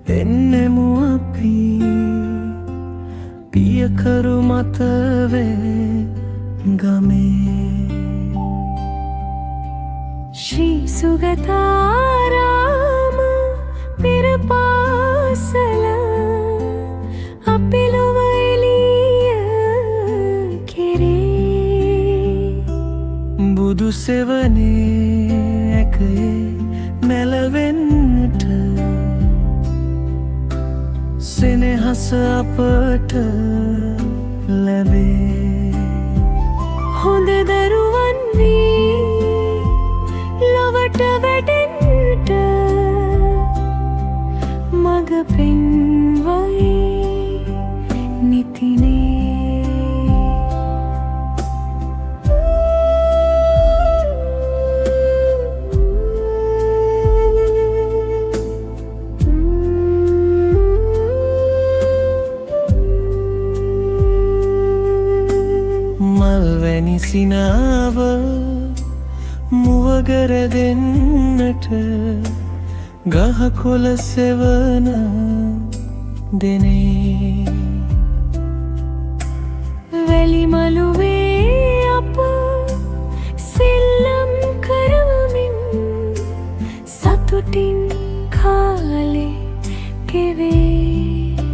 එන්නෙමු අපි පියකරු මතවේ ගමේ ශ්‍රී සුගතාරාම පෙර පාසල අපි ලොව එළිය කෙරේ බුදු සෙවනේ ඇකේ නැලවෙන්නට සෙනෙහස අපට ලැබේ හොඳ දරුවන් වී ලොවට වැඩෙන්නට මඟ පෙන්වයි නිතිනේ මල්වැනි සිනාව මුවගර දෙන්නට ගහකොළ සෙවන දෙනේ වැලිමලුවේ අප සෙල්ලම් කරවමින් සතුටින් කාලේ ගෙවේ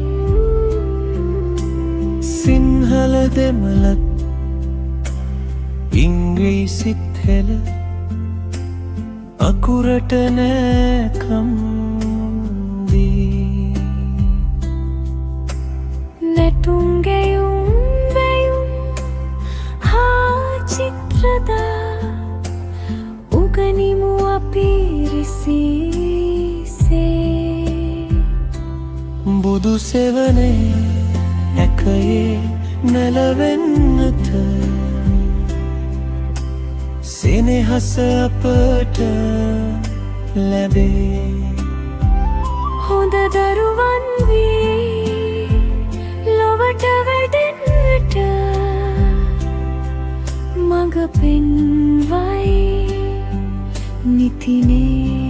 සිංහල දෙමළත් ඉංග්‍රීසිත් හෙළ අකුරට නෑකම් දී නැටුම් ගැයුම් වැයුම් හා චිත්‍රදා උගනිමු අපි රිසිසේ බුදු සෙවනේ ඇකයේ නැලවෙන්නට සෙනෙහස අපට ලැබේ හොඳ දරුවන් වී ලොවට වැඩෙන්නට මඟ පෙන්වයි නිතිනේ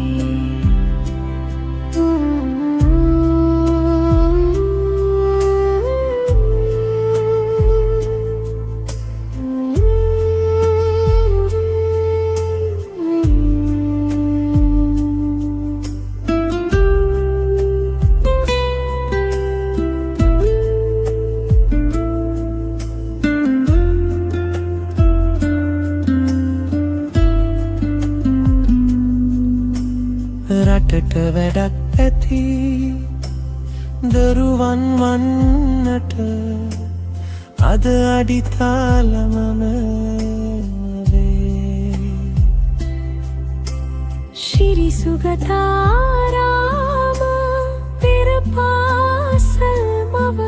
රටට වැඩක් ඇති දරුවන් වන්නට අද අඩිතාලමම වේ ශ්‍රී සුගතාරාම පෙර පාසල් මව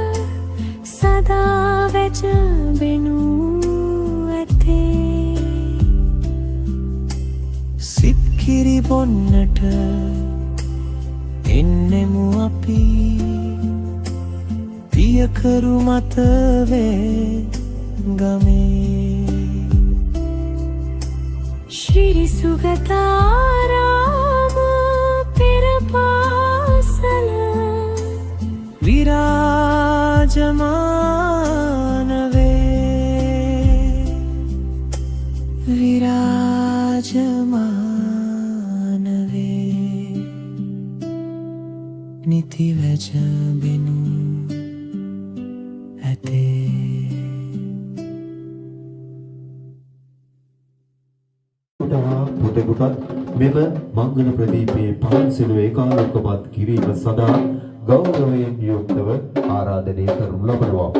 සදා වැජඹෙනු ඇතේ සිත් කිරි බොන්නට එන්නෙමු අපි පියකරු මතවේ ගමේ ශ්‍රී සුගතාරාම පෙර පාසල විරාජමාන වේ විරාජමාන වේ නිති වැජඹෙනු ඇතේ පුතෙකුටත් මෙම මංගල ප්‍රදීපයේ පහන්සිලු ඒකාලෝකපත් කිරීම සඳහා ගෞරවයෙන් යුක්තව ආරාධනය කරනු ලබනවා.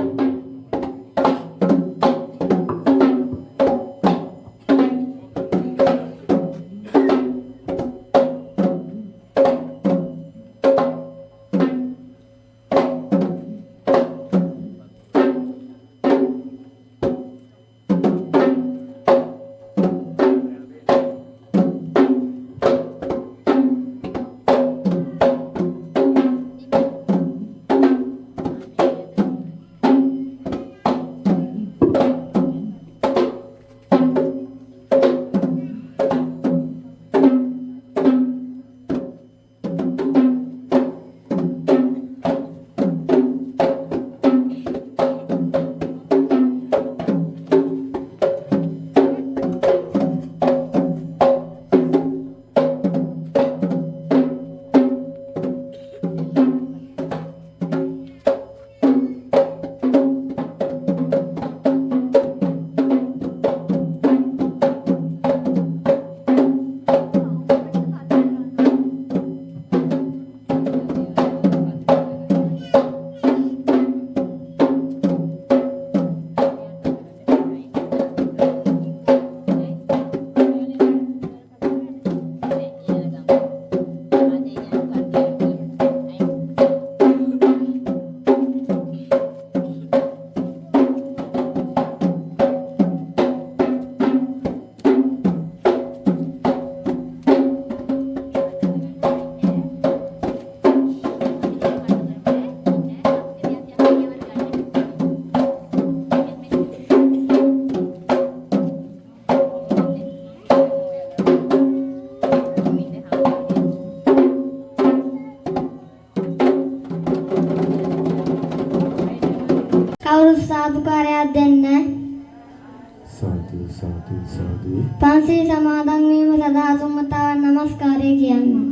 සාදු පන්සිල් සමාදන් වීම සඳහා සුමතාවන් නමස්කාරය කියන්නේ.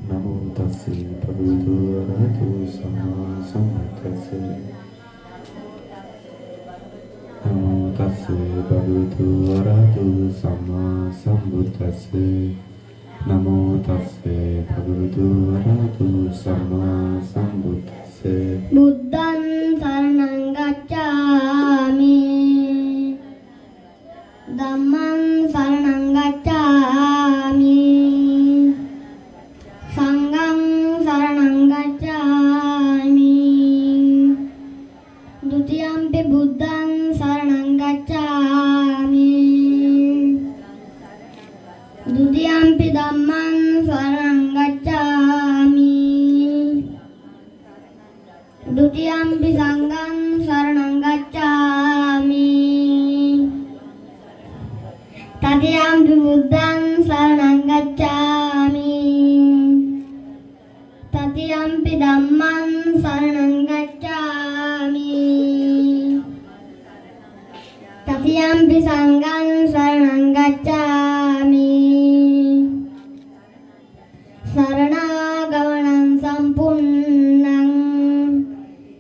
නමෝ තස්සේ භගවතු වරහතු සම්මා සම්බුද්දස්සේ නමෝ තස්සේ භගවතු වරහතු සම්මා සම්බුද්දස්සේ නමෝ තස්සේ භගවතු වරහතු සම්මා සම්බුද්දස්සේ බුද්ධං සරණං ගච්ඡාමි ධම්මං සරණං ගච්ඡාමි සංඝං සරණං ගච්ඡාමි ဒုတိယံ පි බුද්ධං සරණං ගච්ඡාමි ဒုတိယံ පි ධම්මං සරණං ගච්ඡාමි ဒုတိယံ පි සංඝං සරණං ගච්ඡාමි တတိယံ පි බුද්ධං සරණං ගච්ඡාමි တတိယံ පි ධම්මං සරණං ගච්ඡාමි တတိယံ පි සංඝං සරණං ගච්ඡාමි සරණාගමනං සම්පුන්නං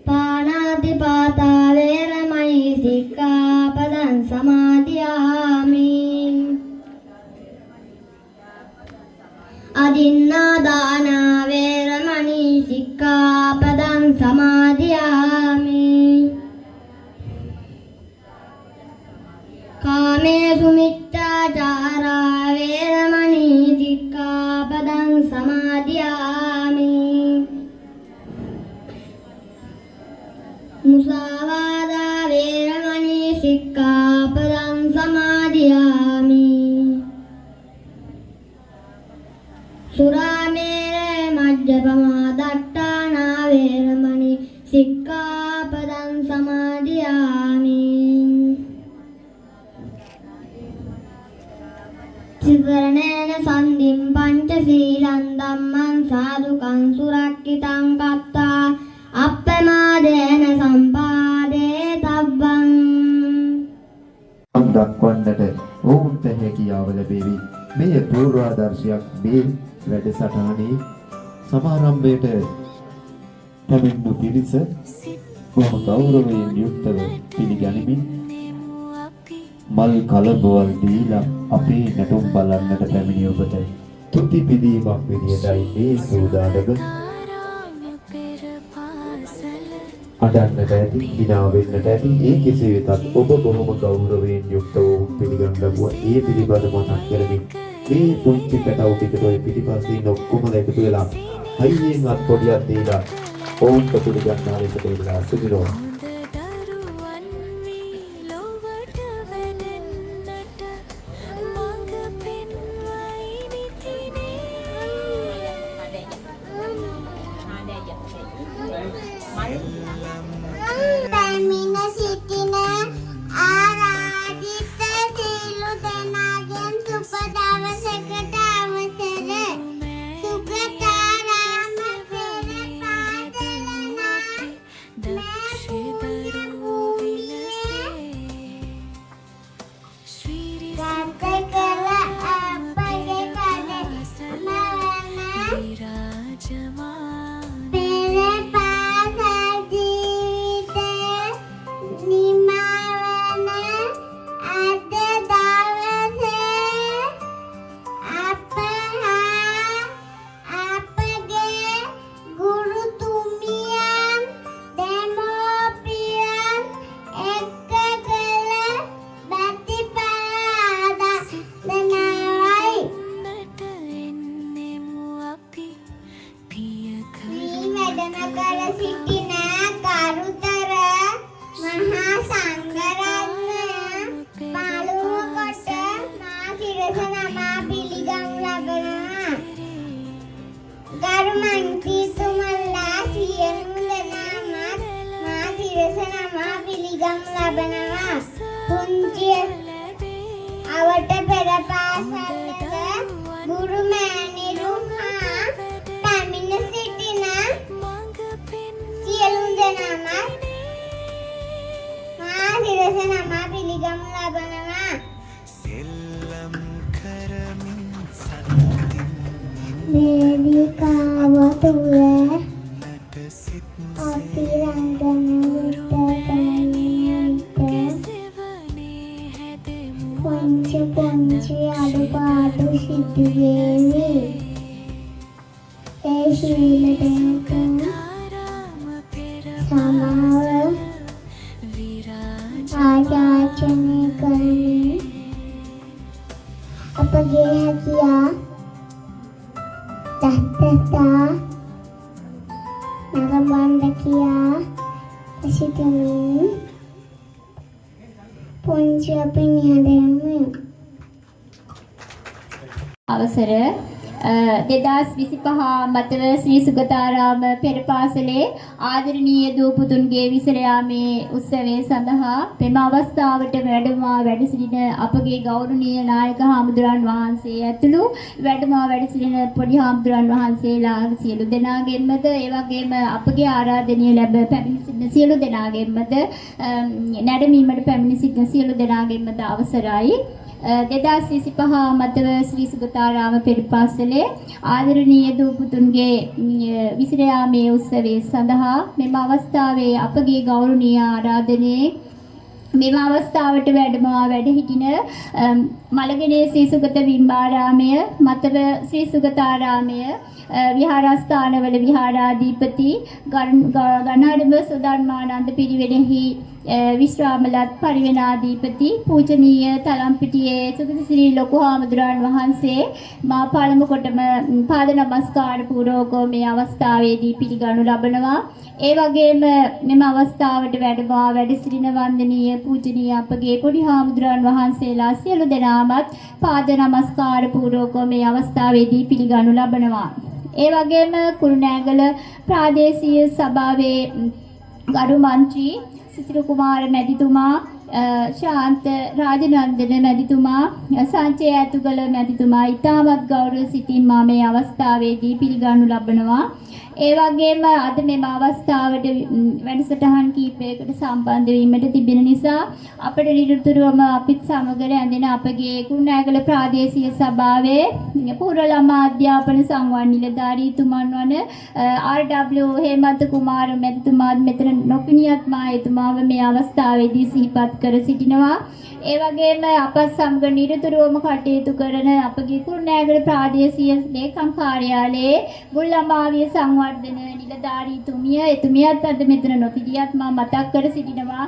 පාණාතිපාතා වේරමණී සික්ඛාපදං සමාදියාමි අදින්නාදාන වේරමණී සික්ඛාපදං සමාදියාමි කාමේසු මිච්ඡාචාරා වේරමණී සික්ඛාපදං සමාදියාමි මුසාවාදා වේරමණී සික්ඛාපදං සමාදියාමි සුරාමේර මජ්ජපමා දට්ඨානා වේරමණී සික්ඛාපදං සමාදියාමි සිවරණේන සන්දිම් පංචශීලං ධම්මං සාදුකං සුරක්ඛිතං කତ୍තා අප්පමාදේන සම්පාදේ තබ්බං දක්වන්නට ඔවුන්ට හැකියාව ලැබේවි. මෙය පූර්වාදර්ශයක් මේ වැඩසටහනේ සමාරම්භයට පැමිණු පිරිස බොහොම ගෞරවයෙන් යුක්තව පිළිගනිමින් මල් කලබවල් දීලා අපේ නැටුම් බලන්නට පැමිණි ඔබට තුති පිදීමක් විදියටයි මේ සූදානම අඩන්නට ඇති, hina වෙන්නට ඇති. ඒ කෙසේ වෙතත් ඔබ බොහොම ගෞරවයෙන් යුක්තව පිළිගන්න ලැබුවා. ඒ පිළිබඳ මතක් කරමින් මේ පුංචි පැටව ටිකට ඔය පිටිපස්සේ ඉන්න ඔක්කොම එකතු වෙලා හයියෙන් අත් පොඩියක් දීලා ඔවුන්ට පිළිගන්න ආරෙකට ඉල්ලා සිටිනවා. පැමිණ සිටින ආරාධිත සියලු දෙනාගෙන් සුබ දවසකට අවසර සුගතාරාම පෙර පාදලනා තුල අපි රංගන විට පොන්චි අඩුපාඩු සිදුවේවි. ඒ ශීලයට සමාව ආයාචනය කරමින් අපගේ හැකියා දක්ෂතා නරඹන්න කියා සිතමින් පොන්චි අපි නිහඬයෙන්ම අවසර 2025 මතව ශ්‍රී සුගතාරාම පෙර පාසලේ ආදරණීය දූපුතුන්ගේ විසර යාමේ උත්සවය සඳහා පෙම අවස්ථාවට වැඩමවා වැඩ සිටින අපගේ ගෞරවනීය නායක හාමුදුරන් වහන්සේ ඇතුළු වැඩමවා වැඩ සිටින පොඩි හාමුදුරන් වහන්සේලා සියලු දෙනාගෙන්මද ඒ වගේම අපගේ ආරාධනීය ලැබ පැමිණ සිටින සියලු දෙනාගෙන්මද නැඩමීමට පැමිණ සිටින සියලු දෙනාගෙන්මද අවසරයි. 2025 මතව ශ්‍රී සුගතාරාම පෙර පාසලේ ආදරණීය දූපුතුන්ගේ විසිර යාමේ උත්සවයේ සඳහා මෙම අවස්ථාවේ අපගේ ගෞරවනීය ආරාධනයේ මෙම අවස්ථාවට වැඩමවා වැඩ සිටින මලගනේ ශ්‍රී සුගත විම්බාරාමය මතව ශ්‍රී සුගතාරාමය විහාරස්ථානවල විහාරාධිපති ගණාඩම සුධර්මානන්ද පිරිවෙනෙහි විශ්‍රාමලත් පරිවෙනාධිපති පූජනීය තලම්පිටියේ සුගත ශ්‍රී ලොකු හාමුදුරන් වහන්සේ මා පළමු කොටම පාද නමස්කාර පූර්වකව මේ අවස්ථාවේදී පිළිගනු ලබනවා. ඒ වගේම මෙම අවස්ථාවට වැඩමවා වැඩ සිටින වන්දනීය පූජනීය අපගේ පොඩි හාමුදුරන් වහන්සේලා සියලු දෙනාමත් පාද නමස්කාර පූර්වකව මේ අවස්ථාවේදී පිළිගනු ලබනවා. ඒ වගේම කුරුණෑගල ප්‍රාදේශීය සභාවේ ගරු මන්ත්‍රී සිසිල් කුමාර මැතිතුමා ශාන්ත රාජනන්දන මැතිතුමා සංචය ඇතුගල මැතිතුමා ඉතාමත් ගෞරව සිතින් මා මේ අවස්ථාවේදී පිළිගනු ලබනවා. ඒ වගේම අද මෙම අවස්ථාවට වැඩසටහන් කීපයකට සම්බන්ධ වීමට තිබෙන නිසා අපට නිරතුරුවම අපිත් සමග රැඳෙන අපගේ කුරුණෑගල ප්‍රාදේශීය සභාවේ පූර්ව ළමා අධ්‍යාපන සංවර්ධන නිලධාරීතුමන් වන ආර්.ඩබ්ලිව් හේමන්ත කුමාර මැතිතුමාත් මෙතන නොපෙනියත් මා එතුමාව මේ අවස්ථාවේදී සිහිපත් කර සිටිනවා. ඒ වගේම අපත් සමග නිරතුරුවම කටයුතු කරන අපගේ කුරුණෑගල ප්‍රාදේශීය ලේකම් කාර්යාලයේ මුල් ළමාවිය සංවර්ධන නිලධාරීතුමිය එතුමියත් අද මෙතන නොපිටියත් මා මතක් කර සිටිනවා.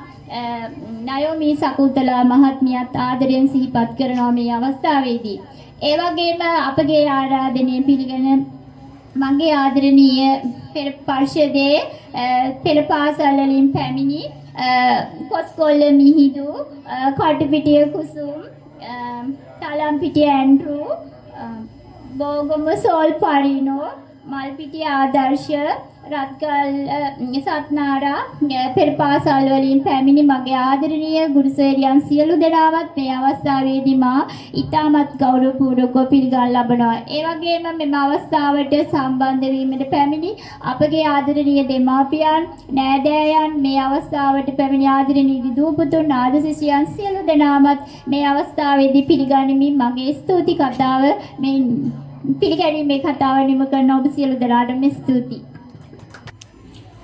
නයෝමි සකුල්තලා මහත්මියත් ආදරයෙන් සිහිපත් කරනවා මේ අවස්ථාවේදී. ඒ වගේම අපගේ ආරාධනය පිළිගෙන මගේ ආදරණීය පෙර පරිශදයේ පෙර පාසල් වලින් පැමිණි කොස්කොල්ල මිහිඳු කටුපිටිය කුසුම් තලම්පිටිය ඇන්ඩ්‍රු බෝගම සෝල් පරිනෝ මල්පිටිය ආදර්ශ රත්ගල් සත්නාරා පෙර පාසල් වලින් පැමිණි මගේ ආදරණීය ගුරුසේරියන් සියලු දෙනාවත් මේ අවස්ථාවේදී මා ඉතාමත් ගෞරවපූර්වකව පිළිගන්න ලබනවා. ඒ වගේම මෙම අවස්ථාවට සම්බන්ධ වීමට පැමිණි අපගේ ආදරණීය දෙමාපියන් නෑදෑයන් මේ අවස්ථාවට පැමිණි ආදරණීය දූපුතුන් ආද ශිෂ්‍යයන් සියලු දෙනාමත් මේ අවස්ථාවේදී පිළිගනිමින් මගේ ස්තුති කතාව මේ පිළිගැනීමේ කතාව නිම කරන ඔබ සියලු දෙනාටම ස්තුතියි.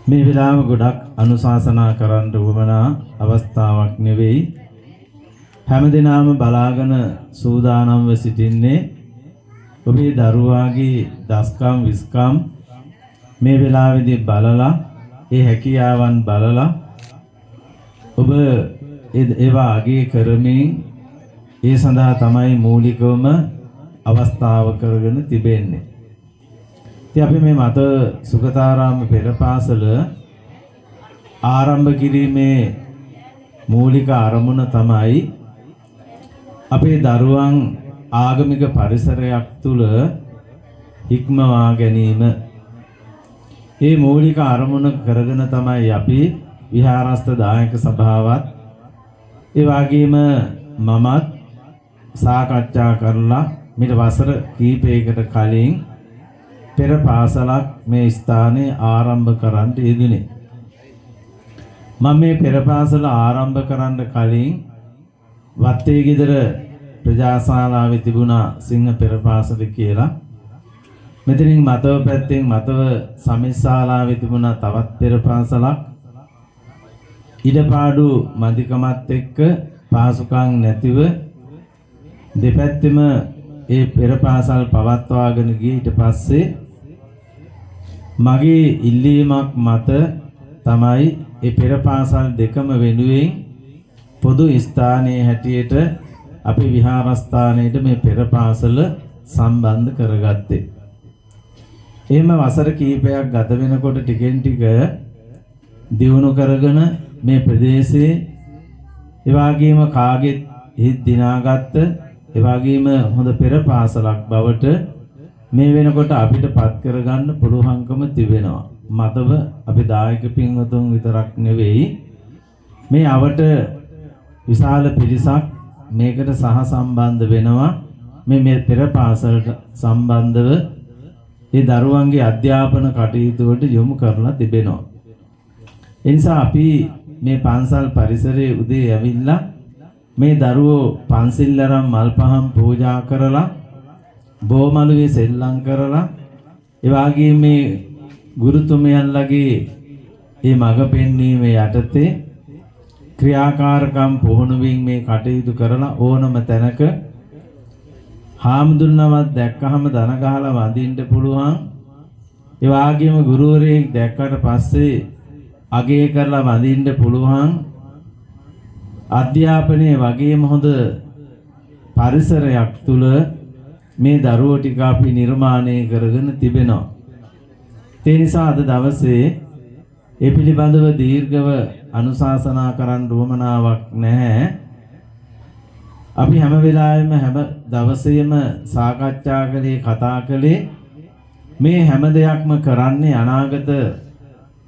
මේ විලාම ගොඩක් අනුශාසනා කරන්න උවමනා අවස්ථාවක් නෙවෙයි. හැමදෙනාම බලාගෙන සූදානම්ව සිටින්නේ ඔබේ දරුවාගේ දස්කම් විස්කම් මේ වෙලාවේදී බලලා ඒ හැකියාවන් බලලා ඔබ ඒවා අගය කරමින් ඒ සඳහා තමයි මූලිකවම අවස්ථාව කරගෙන තිබෙන්නේ. ඉතින් අපි මේ මත සුගතාරාම පෙර පාසල ආරම්භ කිරීමේ මූලික අරමුණ තමයි අපේ දරුවන් ආගමික පරිසරයක් තුල ඉක්මවා ගැනීම. මේ මූලික අරමුණ කරගෙන තමයි අපි විහාරස්ථ දායක සභාවත් ඒ වගේම මමත් සාකච්ඡා කරලා මිට වසර කීපයකට කලින් පෙර පාසලක් මේ ස්ථානයේ ආරම්භ කරන්න යෙදුනේ. මම මේ පෙර පාසල ආරම්භ කරන්න කලින් වත්තේ ගෙදර ප්‍රජාශාලාවේ තිබුණා සිංහ පෙර පාසල කියලා. මෙතනින් මතව පැත්තෙන් මතව සමිස්සාලාවේ තිබුණා තවත් පෙර පාසලක්. ඉඩපාඩු මදිකමත් එක්ක පහසුකම් නැතිව දෙපැත්තෙම ඒ පෙර පාසල් පවත්වාගෙන ගියේ. ඊට පස්සේ මගේ ඉල්ලීමක් මත තමයි ඒ පෙර පාසල් දෙකම වෙනුවෙන් පොදු ස්ථානයේ හැටියට අපි විහාරස්ථානයේට මේ පෙර පාසල සම්බන්ධ කරගත්තේ. එහෙම වසර කීපයක් ගත වෙනකොට ටිකෙන් ටික දියුණු කරගෙන මේ ප්‍රදේශයේ එවාගේම කාගෙත් හිත් දිනාගත්ත එවාගේම හොඳ පෙර පාසලක් බවට මේ වෙනකොට අපිට පත් කරගන්න පුළුවන්කම තිබෙනවා. මතව අපි දායක පින්වතුන් විතරක් නෙවෙයි මේ අවට විශාල පිරිසක් මේකට සහ සම්බන්ධ වෙනවා. මේ පෙර පාසලට සම්බන්ධව ඒ දරුවන්ගේ අධ්‍යාපන කටයුතු වලට යොමු කරලා තිබෙනවා. ඒ නිසා අපි මේ පන්සල් පරිසරයේ උදේ ඇවිල්ලා මේ දරුවෝ පන්සිල් අරන් මල් පහන් පූජා කරලා බෝමළුවේ සෙල්ලම් කරලා ඒ වගේම මේ ගුරුතුමයන්ලගේ මේ මඟ පෙන්වීමේ යටතේ ක්‍රියාකාරකම් පුහුණුවීම මේ කටයුතු කරලා ඕනම තැනක හාමුදුරනවත් දැක්කහම දන ගහලා වඳින්න පුළුවන්. ඒ වගේම ගුරුවරයෙක් දැක්කට පස්සේ අගය කරලා වඳින්න පුළුවන්. අධ්‍යාපනයේ වගේම හොඳ පරිසරයක් තුල මේ දරුවෝ ටික අපි නිර්මාණය කරගෙන තිබෙනවා. ඒ නිසා අද දවසේ ඒ පිළිබඳව දීර්ඝව අනුශාසනා කරන්න උවමනාවක් නැහැ. අපි හැම වෙලාවෙම හැම දවසේම සාකච්ඡා කළේ කතා කළේ මේ හැම දෙයක්ම කරන්නේ අනාගත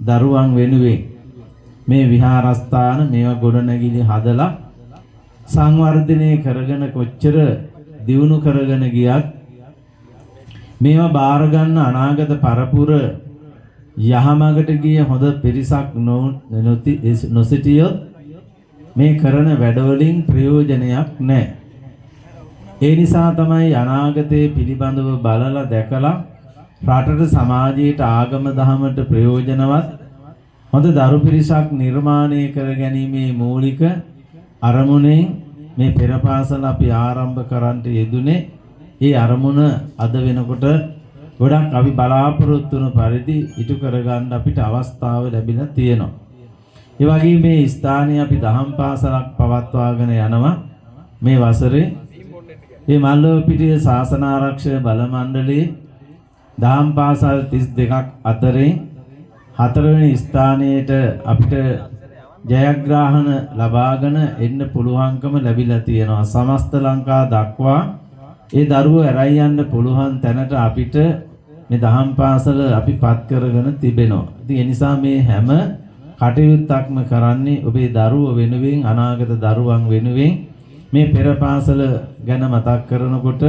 දරුවන් වෙනුවෙන්. මේ විහාරස්ථාන මේවා ගොඩනැගිලි හදලා සංවර්ධනය කරගෙන කොච්චර දියුණු කරගෙන ගියත් මේවා බාර ගන්න අනාගත පරපුර යහමඟට ගිය හොඳ පිරිසක් නොසිටියොත් මේ කරන වැඩවලින් ප්‍රයෝජනයක් නැහැ. ඒ නිසා තමයි අනාගතයේ පිළිබඳව බලලා දැකලා රටට සමාජයට ආගම දහමට ප්‍රයෝජනවත් හොඳ දරු පිරිසක් නිර්මාණය කර ගැනීමේ මූලික අරමුණෙන් මේ පෙර පාසල අපි ආරම්භ කරන්නට යෙදුනේ. ඒ අරමුණ අද වෙනකොට ගොඩක් අපි බලාපොරොත්තු වුණු පරිදි ඉටු කරගන්න අපිට අවස්ථාව ලැබිලා තියෙනවා. ඒ වගේ මේ ස්ථානයේ අපි දහම් පාසලක් පවත්වාගෙන යනවා මේ වසරේ. මේ මල්ලවපිටිය ශාසන ආරක්ෂක බල මණ්ඩලයේ දහම් පාසල් 32ක් අතරින් 4 වෙනි ස්ථානයේට අපිට ජයග්‍රහණ ලබාගෙන එන්න පුළුවන්කම ලැබිලා තියෙනවා. සමස්ත ලංකා දක්වා ඒ දරුවෝ ඇරයි යන්න පුළුවන් තැනට අපිට මේ දහම් පාසල අපි පත් කරගෙන තිබෙනවා. ඉතින් ඒ නිසා මේ හැම කටයුත්තක්ම කරන්නේ ඔබේ දරුවෝ වෙනුවෙන්, අනාගත දරුවන් වෙනුවෙන්. මේ පෙර පාසල ගැන මතක් කරනකොට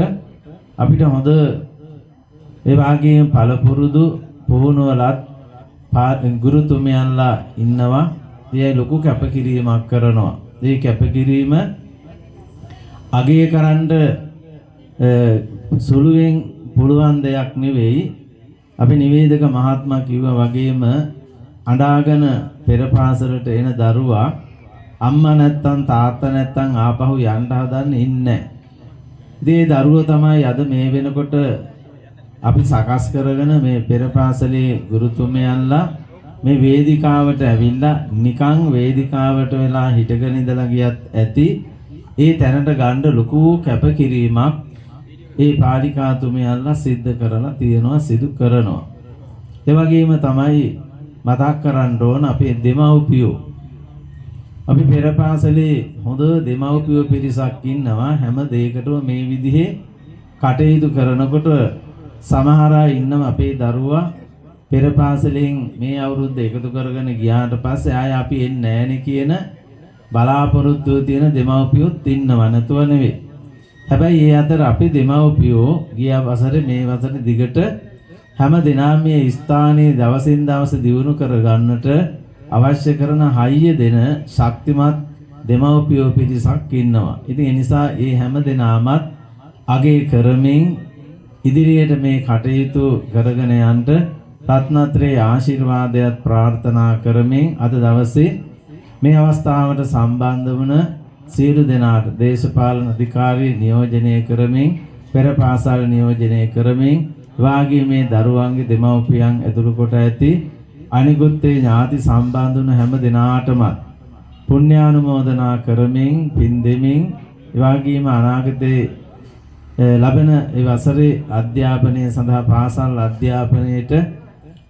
අපිට හොඳ ඒ වගේම පළපුරුදු පුහුණුවලත් ගුරුතුමයන්ලා ඉන්නවා. ඒ ලොකු කැපකිරීමක් කරනවා. මේ කැපකිරීම අගය කරන්න සුළුවෙන් පුළුවන් දෙයක් නෙවෙයි. අපි නිවේදක මහත්මයා කිව්වා වගේම අඬාගෙන පෙර පාසලට එන දරුවා අම්මා නැත්තම් තාත්තා නැත්තම් ආපහු යන්න හදන්නේ ඉන්නේ. ඉතින් ඒ දරුවෝ තමයි අද මේ වෙනකොට අපි සකස් කරගෙන මේ පෙර පාසලේ ගුරුතුමයන්ලා මේ වේදිකාවට ඇවිල්ලා නිකන් වේදිකාවට වෙලා හිටගෙන ඉඳලා ගියත් ඇති ඒ තැනට ගන්න ලොකු කැපකිරීමක් ඒ පාලිකාතුමියන්ලා සිද්ධ කරලා තියෙනවා, සිදු කරනවා. ඒ වගේම තමයි මතක් කරන්න ඕන අපේ දෙමව්පියෝ. අපි පෙර පාසලේ හොඳ දෙමව්පියෝ පිරිසක් ඉන්නවා. හැම දෙයකටම මේ විදිහේ කටයුතු කරනකොට සමහර අය ඉන්නවා අපේ දරුවා පෙර පාසලෙන් මේ අවුරුද්ද එකතු කරගෙන ගියාට පස්සේ ආය අපි එන්නේ නැහනේ කියන බලාපොරොත්තුව තියෙන දෙමව්පියොත් ඉන්නවා, නැතුව නෙවෙයි. හැබැයි ඒ අතර අපි දෙමව්පියෝ ගිය වසරේ මේ වසරේ දිගට හැම දිනම මේ ස්ථානයේ දවසින් දවස දියුණු කර ගන්නට අවශ්‍ය කරන හයිය දෙන ශක්තිමත් දෙමව්පියෝ පිරිසක් ඉන්නවා. ඉතින් ඒ නිසා ඒ හැම දිනමත් අගේ කරමින් ඉදිරියට මේ කටයුතු කරගෙන යන්න රත්නත්‍රයේ ආශිර්වාදයක් ප්‍රාර්ථනා කරමින් අද දවසේ මේ අවස්ථාවට සම්බන්ධ වුණ සියලු දෙනාට දේශපාලන අධිකාරී නියෝජනය කරමින් පෙර පාසල් නියෝජනය කරමින් වාගේ මේ දරුවන්ගේ දෙමව්පියන් ඇතුළු කොට ඇති අනිකුත් ඥාති සම්බන්ධ වුණ හැම දිනාටම පුණ්‍යානුමෝදනා කරමින් පින් දෙමින් වාගේම අනාගතයේ ලබන ඒ වසරේ අධ්‍යාපනය සඳහා පාසල් අධ්‍යාපනයේට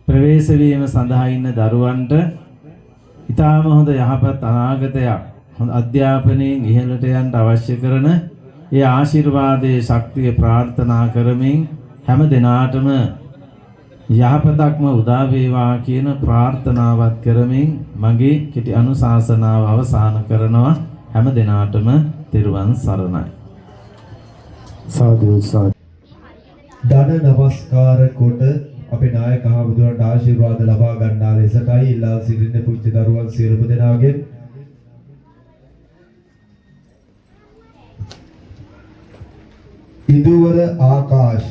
ප්‍රවේශ වීම සඳහා ඉන්න දරුවන්ට ඊටාම හොඳ යහපත් අනාගතයක් හොඳ අධ්‍යාපනයෙන් ඉහළට යන්න අවශ්‍ය කරන ඒ ආශිර්වාදයේ ශක්තිය ප්‍රාර්ථනා කරමින් හැම දිනාටම යහපතක්ම උදා වේවා කියන ප්‍රාර්ථනාවත් කරමින් මගේ කෙටි අනුශාසනාව අවසන් කරනවා. හැම දිනාටම තෙරුවන් සරණයි. සාදු සාදු. ධන නමස්කාර කොට අපේ නායක හමුදුරන්ට ආශිර්වාද ලබා ගන්නා ලෙසටයි ඉල්ලා සිටින පුංචි දරුවන් සියලුම දෙනාගෙන් ඉදුවර ආකාශ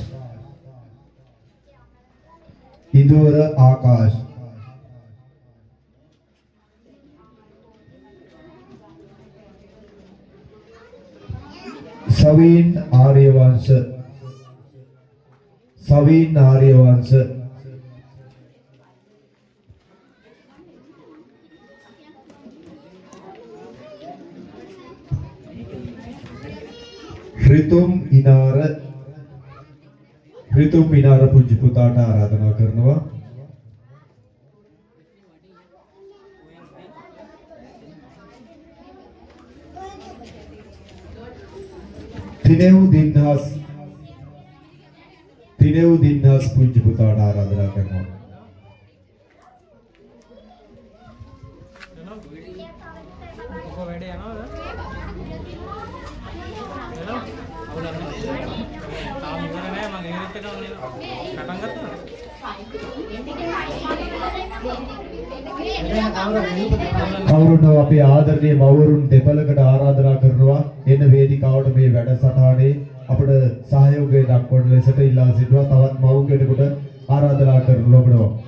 සවින් ආර්යවංශ රිතුම් ඉනාර පුංචි පුතාට ආරාධනා කරනවා. තිනෙව් දින්හස් පුංචි පුතාට ආරාධනා කරනවා. කවුරුන්ව අපේ ආදරණීය මව්වරුන් දෙපළකට ආරාධනා කරනවා එන වේදිකාවට මේ වැඩසටහනේ අපට සහයෝගය දක්වන ලෙසට ඉල්ලා සිටිනවා. තවත් මව් කෙනෙකුට ආරාධනා කරනු ලබනවා.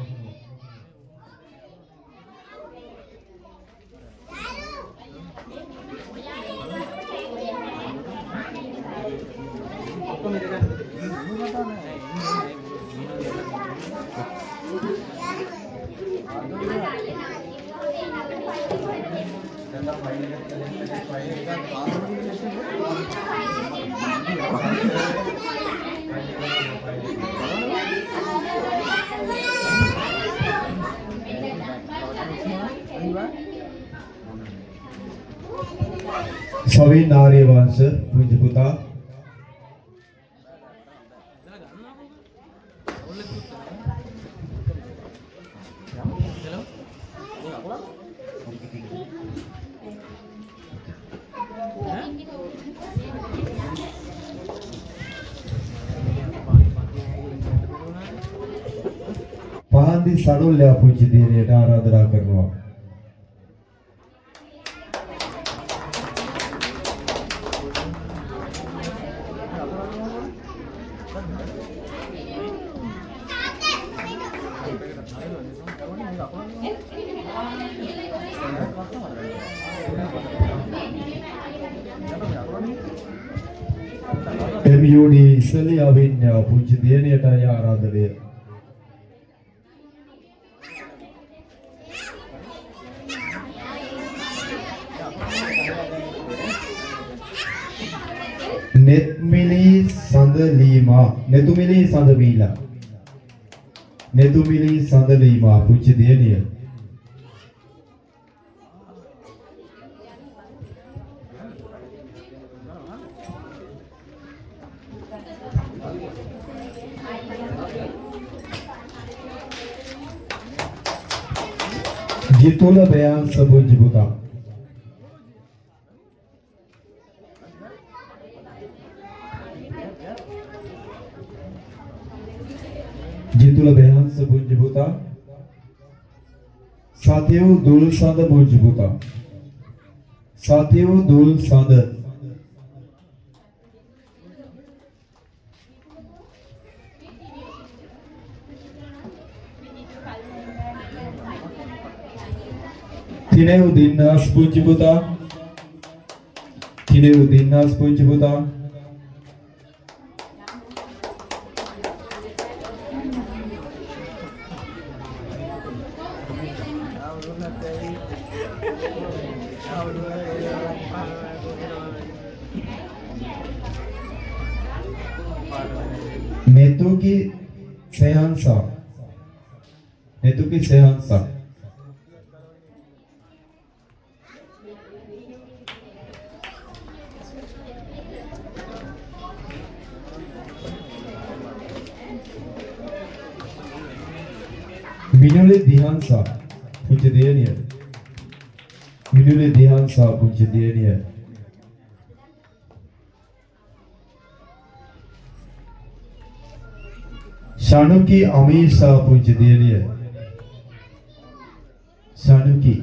සවින් ආර්යවංශ පුංචි පුතා පහන්දි සඩොල්ලා පුංචි දියණියට ආරාධනා කරනවා. MUD ඉස්සලියාවින් පුංචි දියණියට ආරාධනය. නෙතුමිලි සඳලීමා පුංචි දියණිය. जितुल बयान सबुज बुता जितुल बयान सबुज बुता साथियों दुल संद बुज बुता साथियों दुल संद Tineu Dinnas Puji Putra. Tineu Dinnas Puji Putra. Netuki Sehansa. Netuki Sehansa. Minule Dihansa. Puji Deniya. Minule Dihansa Puji Deniya. Shanuki Amisa Puji Deniya. Shanuki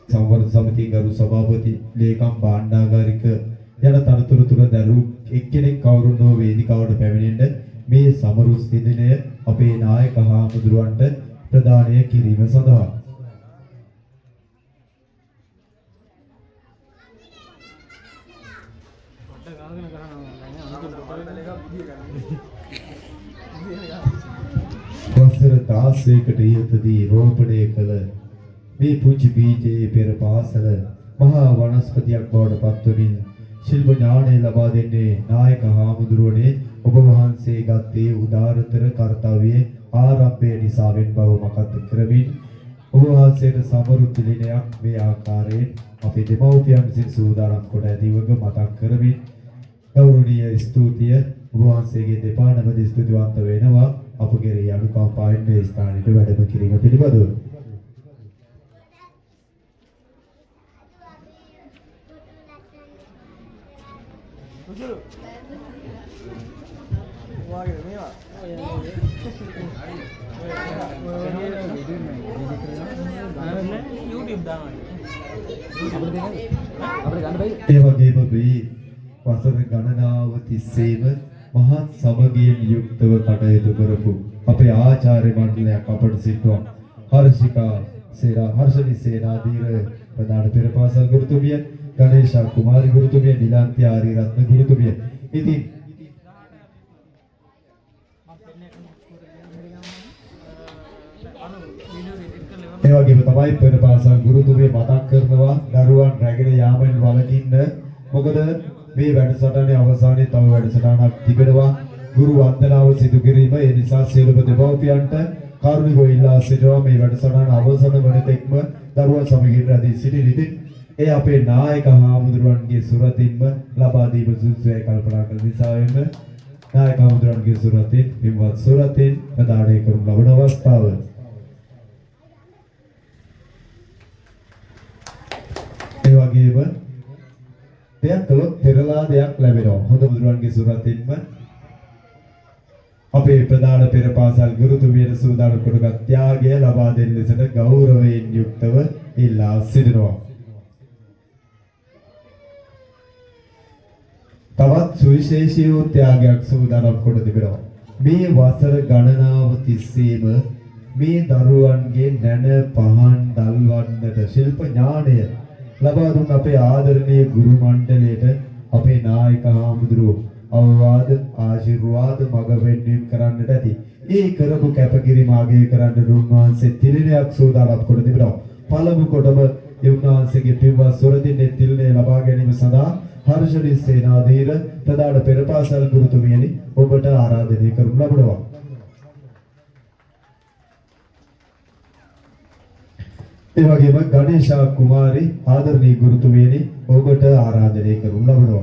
संवर्ध समिति गरु सभापति लेकम भांडागारिक යන තනතුරු තුර දරු එක්කෙනෙක් කවුරුන් හෝ වේදිකාවට පැමිණෙන්න මේ සමරු සිදිනය අපේ නායක හාමුදුරුවන්ට ප්‍රදානය කිරීම සඳහා වසර 16කට ඉහතදී රෝපණය කළ මේ පුංචි බීජයේ පෙර පාසල මහා වනස්පතියක් බවට පත්වමින් ශිල්ප ඥානය ලබා දෙන්නේ නායක හාමුදුරුවනේ ඔබ වහන්සේ ගත්තේ උදාරතර කාර්යයේ ආරම්භය නිසාවෙන් බව මතක් කරමින් ඔබ වහන්සේට සමරු පිළිණයක් මේ ආකාරයෙන් අපේ දෙමව්පියන් විසින් සූදානම් කොට ඇතිවක මතක් කරමින් ගෞරවනීය ස්තුතිය ඔබ වහන්සේගේ දෙපා නමද ස්තුතිවන්ත වෙනවා අපගේ අනුකම්පාවෙන් මේ ස්ථානෙට වැඩම කිරීම පිළිබඳව ඒ වගේම මේ වසර ගණනාව තිස්සේම මහත් සමගියෙන් යුක්තව කටයුතු කරපු අපේ ආචාර්ය මණ්ඩලයක් අපට සිටුවා හර්ෂණී සේනාධීර ප්‍රධාන පෙරපාසල් ගුරුතුමිය ගණේශා කුමාරි ගුරුතුමිය නිලාන්ති ආරියරත්න ගුරුතුමිය ඉතින් ඒ වගේම තමයි පෙරපාසල් ගුරුතුමිය මතක් කරනවා දරුවන් රැගෙන යාමෙන් වළකින්න මොකද මේ වැඩසටහනේ අවසානයේ තව වැඩසටහනක් තිබෙනවා ගුරු වන්දනාව සිදු කිරීම ඒ නිසා සියලුම දෙමව්පියන්ට කරුණිකව ඉල්ලා සිටිනවා මේ වැඩසටහන අවසන් වන තෙක්ම දරුවන් සමගින් රැඳී සිටින ඉතින් ඒ අපේ නායක හාමුදුරුවන්ගේ සුරතින්ම ලබා දීම සුදුසුයි කල්පනා කළ නිසාවෙන්ම නායක හාමුදුරුවන්ගේ සුරතින් පින්වත් සුරතින් ප්‍රදානය කරන ලබන අවස්ථාව ඒ වගේම දෙයක් කළොත් පෙරලා දෙයක් ලැබෙනවා හොඳ බුදුරන්ගේ සුරතින්ම අපේ ප්‍රධාන පෙරපාසල් ගුරුතුමියට සූදානම් කොටගත් ත්‍යාගය ලබා දෙන ලෙසට ගෞරවයෙන් යුක්තව ඉල්ලා සිටිනවා තවත් සුවිශේෂී වූ ත්‍යාගයක් සූදානම් කොට තිබෙනවා මේ වසර ගණනාව තිස්සේම මේ දරුවන්ගේ නැන පහන් දල්වන්නට ශිල්ප ඥානය ලබා දුන් අපේ ආදරණීය ගුරු මණ්ඩලයට අපේ නායක හාමුදුරුවෝ අවවාද ආශිර්වාද මඟ වෙන්වීම කරන්නට ඇති. ඒ කරපු කැපකිරීම ආගය කරන්න උන්වහන්සේ තිලිනයක් සූදානම් කොට තිබෙනවා. පළමු කොටම උන්වහන්සේගේ පින්වත් සොරදින්නේ තිලිනය ලබා ගැනීම සඳහා හර්ෂණී සේනාධීර ප්‍රධාන පෙරපාසල් ගුරුතුමියනි ඔබට ආරාධනය කරනු ලබනවා. ඒ වගේම ගණේශා කුමාරි ආදරණීය ගුරුතුමියනි ඔබට ආරාධනය කරනු ලබනවා.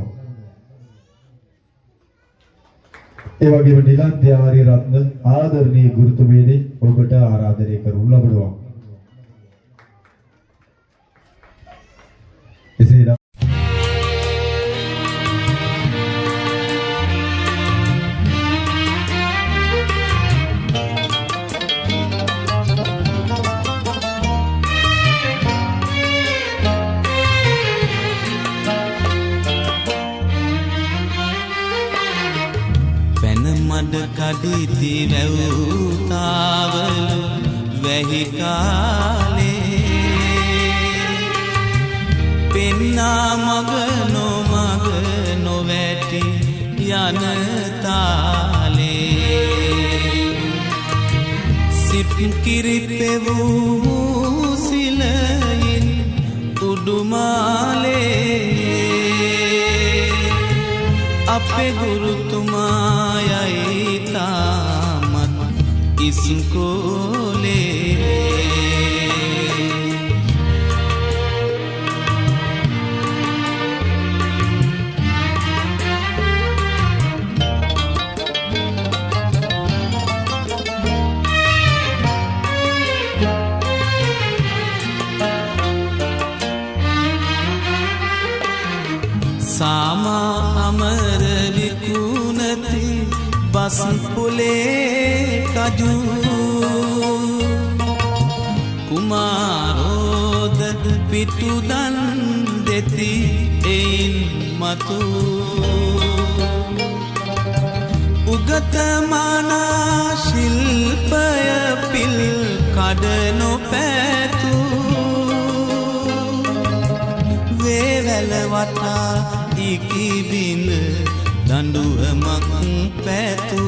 ඒ වගේම නිලන්ති ආරියරත්න ආදරණීය ගුරුතුමියනි ඔබට ආරාධනය කරනු ලබනවා. එසේනම් කඩිති වැව්තාවල වැහි කාලේ පෙන්නා මග නොමග නොවැටි යන තාලේ සිත් කිරිපෙවූ සිලයින් උඩුමාලේ අපේ ගුරුතුමායයි තාමත් ඉස්කෝලේ සාමා අමර විකුණති බස් පුලේ කජු කුමාරෝද පිටුදන් දෙති එයින් මතු උගතමානා ශිල්පය පිල් කඩනො පැතු වේවැල වටා ඉකිබින දඬුවමක් පැතු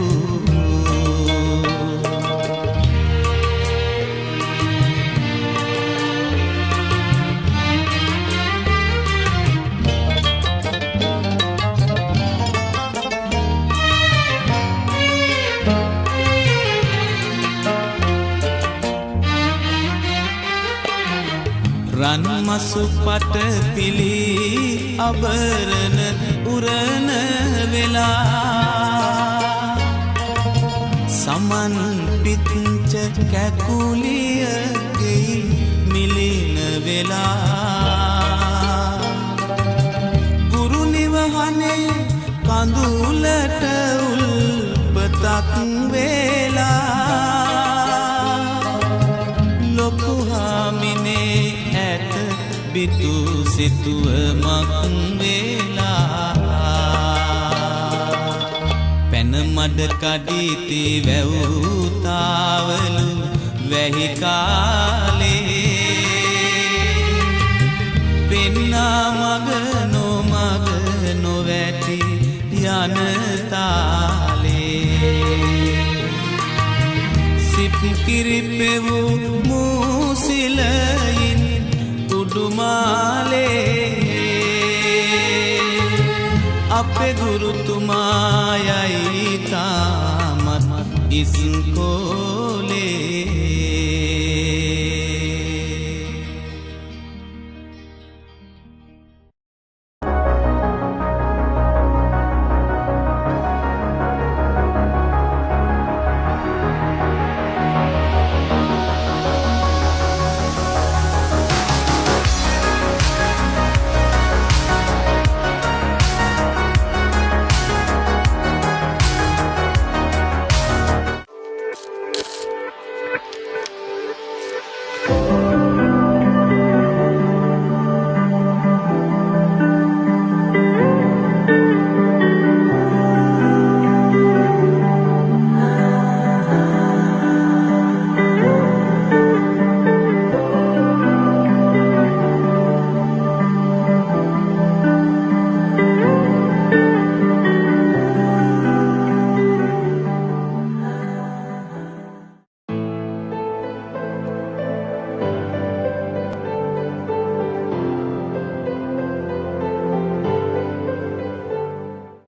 රන් මසු පට පිලි අබරන උරන වෙලා සමන් පිච්ච කැකුලිය ගෙයි මිලින වෙලා ගුරු නිවහනේ කඳුලට උල්පතක් වෙලා ලොකු හාමිනේ ඇත බිතු සිතුවමක් වෙලා පැන මඩ කඩීති වැවුතාවලු වැහි කාලේ පෙන්නා මග නොමග නොවැටි යන තාලේ සිත් කිරිපෙවූ මූසිලයින් උඩුමාලේ අපේ ගුරුතුමායයි තාමත් ඉස්කෝලේ